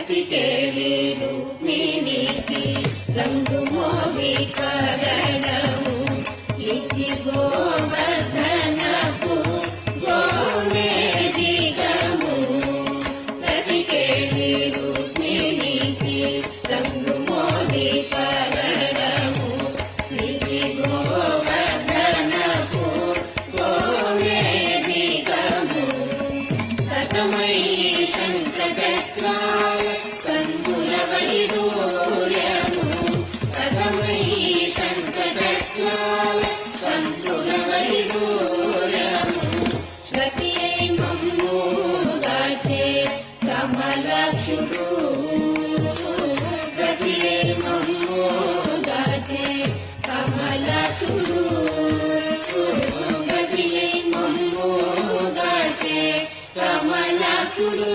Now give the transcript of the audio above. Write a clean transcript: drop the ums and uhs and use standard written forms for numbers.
కేళి రుక్మిణికి రంగు మోవి కరణము ఇది గోవర్ధనపు గోమేదిగము ప్రతి కేళి రుక్మిణికి రంగు మోవి కరణము ఇది గోవర్ధనపు గోమేదిగము సతమై శంఖచక్రాయ కందుల వైడూర్యము సతమై శంఖచక్రాయ కందుల వైడూర్యము శ్రతియై మమ్ముగాచే కమలాక్షుడు శ్రతియై మమ్ముగాచే కమలాక్షుడు శ్రతియై మమ్ముగాచే కమలాక్షుడు